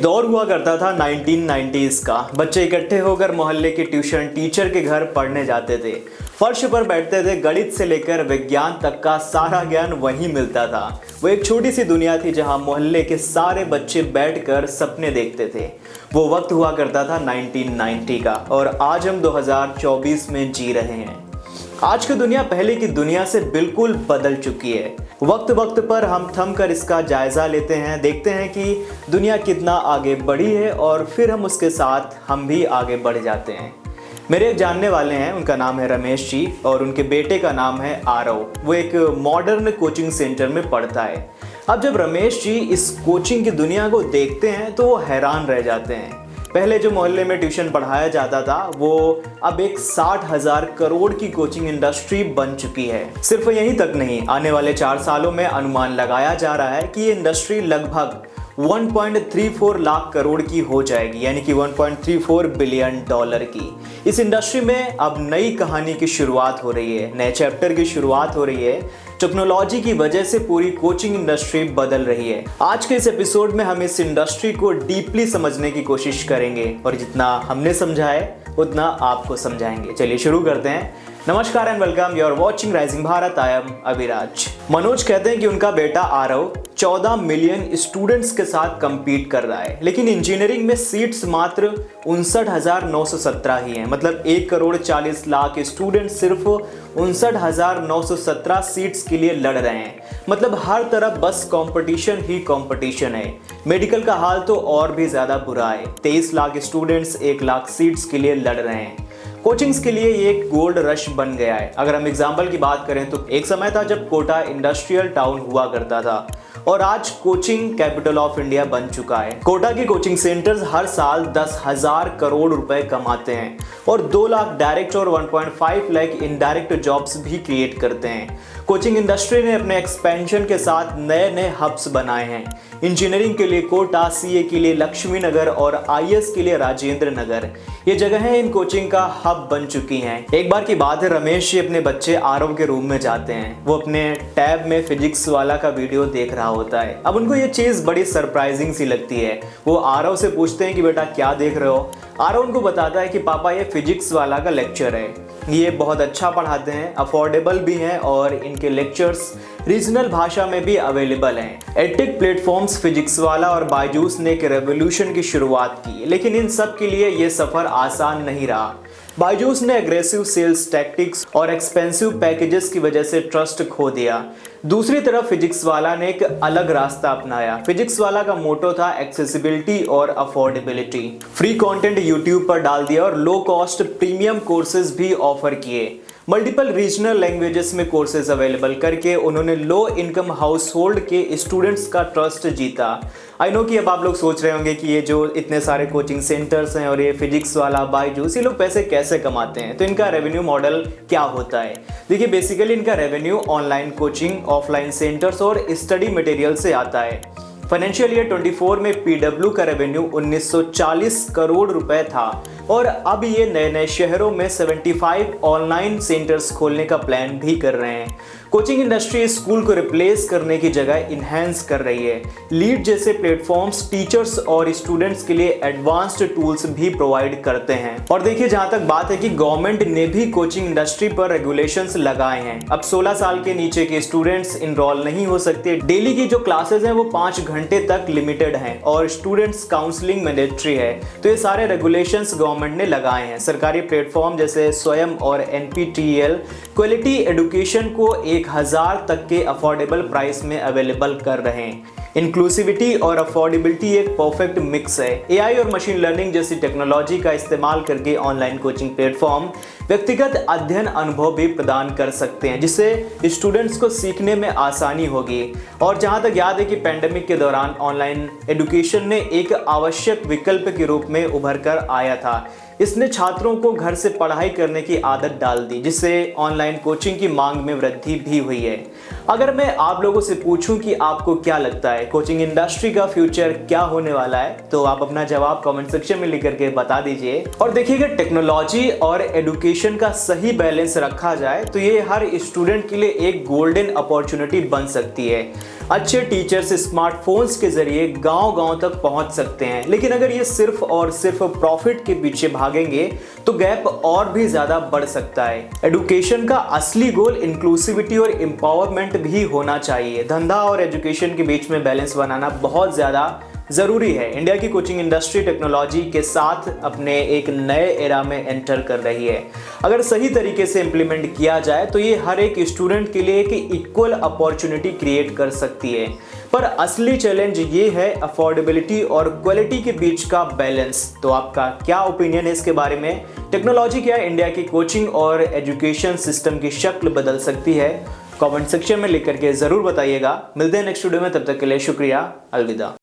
एक दौर हुआ करता था 1990s का। बच्चे इकट्ठे होकर मोहल्ले के ट्यूशन टीचर के घर पढ़ने जाते थे। फर्श पर बैठते थे, गणित से लेकर विज्ञान तक का सारा ज्ञान वहीं मिलता था। वो एक छोटी सी दुनिया थी जहां मोहल्ले के सारे बच्चे बैठकर सपने देखते थे। वो वक्त हुआ करता था 1990 का, और आज हम 2024 में जी रहे हैं। आज की दुनिया पहले की दुनिया से बिल्कुल बदल चुकी है। वक्त वक्त पर हम थम कर इसका जायजा लेते हैं, देखते हैं कि दुनिया कितना आगे बढ़ी है, और फिर हम उसके साथ हम भी आगे बढ़ जाते हैं। मेरे एक जानने वाले हैं, उनका नाम है रमेश जी, और उनके बेटे का नाम है आरव। वो एक मॉडर्न कोचिंग सेंटर में पढ़ता है। अब जब रमेश जी इस कोचिंग की दुनिया को देखते हैं तो वो हैरान रह जाते हैं। पहले जो मोहल्ले में ट्यूशन पढ़ाया जाता था वो अब एक 60,000 करोड़ की कोचिंग इंडस्ट्री बन चुकी है। सिर्फ यहीं तक नहीं, आने वाले 4 सालों में अनुमान लगाया जा रहा है कि ये इंडस्ट्री लगभग 1.34 लाख करोड़ की हो जाएगी, यानी कि 1.34 बिलियन डॉलर की। इस इंडस्ट्री में अब नई कहानी की शुरुआत हो रही है, नए चैप्टर की शुरुआत हो रही है। टेक्नोलॉजी की वजह से पूरी कोचिंग इंडस्ट्री बदल रही है। आज के इस एपिसोड में हम इस इंडस्ट्री को डीपली समझने की कोशिश करेंगे, और जितना हमने समझा है उतना आपको समझाएंगे। चलिए शुरू करते हैं। नमस्कार and welcome, you are watching Rising Bharat. I am Abhiraj. Manoj कहते हैं कि उनका बेटा आरव 14 मिलियन स्टूडेंट्स के साथ compete कर रहा है, लेकिन इंजीनियरिंग में सीट्स मात्र 59,917 ही हैं। मतलब 1,40,00,000 स्टूडेंट सिर्फ 59,917 सीट्स के लिए लड़ रहे हैं। मतलब हर तरफ बस कंपटीशन ही कंपटीशन है। मेडिकल का हाल तो और भी ज्यादा बुरा है। 23 लाख स्टूडेंट्स 1 लाख सीट्स के लिए लड़ रहे हैं। कोचिंग्स के लिए ये एक गोल्ड रश बन गया है। अगर हम एग्जाम्पल की बात करें तो एक समय था जब कोटा इंडस्ट्रियल टाउन हुआ करता था, और आज कोचिंग कैपिटल ऑफ इंडिया बन चुका है। कोटा के कोचिंग सेंटर्स हर साल 10,000 करोड़ रुपए कमाते हैं, और 2 लाख डायरेक्ट और 1.5 लाख इनडायरेक्ट जॉब्स भी क्रिएट करते हैं। कोचिंग इंडस्ट्री ने अपने एक्सपेंशन के साथ नए नए हब्स बनाए हैं। इंजीनियरिंग के लिए कोटा, सीए के लिए लक्ष्मी नगर, और आईएएस के लिए राजेंद्र नगर, ये जगहें इन कोचिंग का हब बन चुकी हैं। एक बार की बात है, रमेश जी अपने बच्चे आरव के रूम में जाते हैं। वो अपने टैब में फिजिक्स वाला का वीडियो देख रहा होता है। अब उनको ये चीज़ बड़ी सरप्राइजिंग सी लगती है। वो आरव से पूछते हैं कि बेटा क्या देख रहे हो। आरव उनको बताता है कि पापा ये फिजिक्स वाला का लेक्चर है, ये बहुत अच्छा पढ़ाते हैं, अफोर्डेबल भी हैं, और इनके लेक्चर्स रीजनल भाषा में भी अवेलेबल हैं। एडटेक प्लेटफॉर्म्स फिजिक्स वाला और बायजूस ने एक रेवोल्यूशन की शुरुआत की, लेकिन इन सब के लिए ये सफ़र आसान नहीं रहा। बायजूस ने एग्रेसिव सेल्स टैक्टिक्स और एक्सपेंसिव पैकेजेस की वजह से ट्रस्ट खो दिया। दूसरी तरफ फिजिक्स वाला ने एक अलग रास्ता अपनाया। फिजिक्स वाला का मोटो था एक्सेसिबिलिटी और अफोर्डेबिलिटी। फ्री कंटेंट यूट्यूब पर डाल दिया और लो कॉस्ट प्रीमियम कोर्सेज भी ऑफर किए। मल्टीपल रीजनल लैंग्वेजेस में कोर्सेज अवेलेबल करके उन्होंने लो इनकम हाउस होल्ड के स्टूडेंट्स का ट्रस्ट जीता। आई नो कि अब आप लोग सोच रहे होंगे कि ये जो इतने सारे कोचिंग सेंटर्स हैं और ये फिजिक्स वाला, बायजूस, ये लोग पैसे कैसे कमाते हैं, तो इनका रेवेन्यू मॉडल क्या होता है। देखिए, बेसिकली इनका revenue online coaching, offline centres और स्टडी मटेरियल से आता है। फाइनेंशियल ईयर 24 में पीडब्ल्यू का रेवेन्यू 1940 करोड़ रुपए था, और अब ये नए नए शहरों में 75 ऑनलाइन सेंटर्स खोलने का प्लान भी कर रहे हैं। कोचिंग इंडस्ट्री स्कूल को रिप्लेस करने की जगह इन्हेंस कर रही है। लीड जैसे प्लेटफॉर्म्स टीचर्स और स्टूडेंट्स के लिए एडवांस्ड टूल्स भी प्रोवाइड करते हैं। और देखिए, जहां तक बात है कि गवर्नमेंट ने भी कोचिंग इंडस्ट्री पर रेगुलेशंस लगाए हैं। अब 16 साल के नीचे के स्टूडेंट्स इनरोल नहीं हो सकते। डेली की जो क्लासेस हैं वो 5 घंटे तक लिमिटेड हैं, और स्टूडेंट्स काउंसलिंग मैंडेटरी है। तो ये सारे रेगुलेशंस गवर्नमेंट ने लगाए हैं। सरकारी प्लेटफॉर्म जैसे स्वयं और एनपीटीईएल क्वालिटी एजुकेशन को 1000 तक के अफोर्डेबल प्राइस में अवेलेबल कर रहे हैं। इंक्लूसिविटी और अफोर्डेबिलिटी एक परफेक्ट मिक्स है। एआई और मशीन लर्निंग जैसी टेक्नोलॉजी का इस्तेमाल करके ऑनलाइन कोचिंग प्लेटफॉर्म व्यक्तिगत अध्ययन अनुभव भी प्रदान कर सकते हैं, जिससे स्टूडेंट्स को सीखने में आसानी होगी। और जहां तक याद है कि पैंडेमिक के दौरान ऑनलाइन एजुकेशन ने एक आवश्यक विकल्प के रूप में उभर कर आया था। इसने छात्रों को घर से पढ़ाई करने की आदत डाल दी, जिससे ऑनलाइन कोचिंग की मांग में वृद्धि भी हुई है। अगर मैं आप लोगों से पूछूं कि आपको क्या लगता है कोचिंग इंडस्ट्री का फ्यूचर क्या होने वाला है, तो आप अपना जवाब कमेंट सेक्शन में लिख करके बता दीजिए। और देखिएगा, टेक्नोलॉजी और एजुकेशन का सही बैलेंस रखा जाए तो ये हर स्टूडेंट के लिए एक गोल्डन अपॉर्चुनिटी बन सकती है। अच्छे टीचर्स स्मार्टफोन्स के जरिए गांव-गांव तक पहुंच सकते हैं, लेकिन अगर ये सिर्फ और सिर्फ प्रॉफिट के पीछे भागेंगे तो गैप और भी ज्यादा बढ़ सकता है। एजुकेशन का असली गोल इंक्लूसिविटी और एम्पावरमेंट भी होना चाहिए। धंधा और एजुकेशन के बीच में बैलेंस बनाना बहुत ज्यादा जरूरी है। इंडिया की कोचिंग इंडस्ट्री टेक्नोलॉजी के साथ अपने एक नए एरा में एंटर कर रही है। अगर सही तरीके से इम्प्लीमेंट किया जाए तो ये हर एक स्टूडेंट के लिए एक इक्वल अपॉर्चुनिटी क्रिएट कर सकती है। पर असली चैलेंज ये है अफोर्डेबिलिटी और क्वालिटी के बीच का बैलेंस। तो आपका क्या ओपिनियन है इसके बारे में? टेक्नोलॉजी क्या इंडिया की कोचिंग और एजुकेशन सिस्टम की शक्ल बदल सकती है? कमेंट सेक्शन में लिख करके जरूर बताइएगा। मिलते हैं नेक्स्ट वीडियो में, तब तक के लिए शुक्रिया, अलविदा।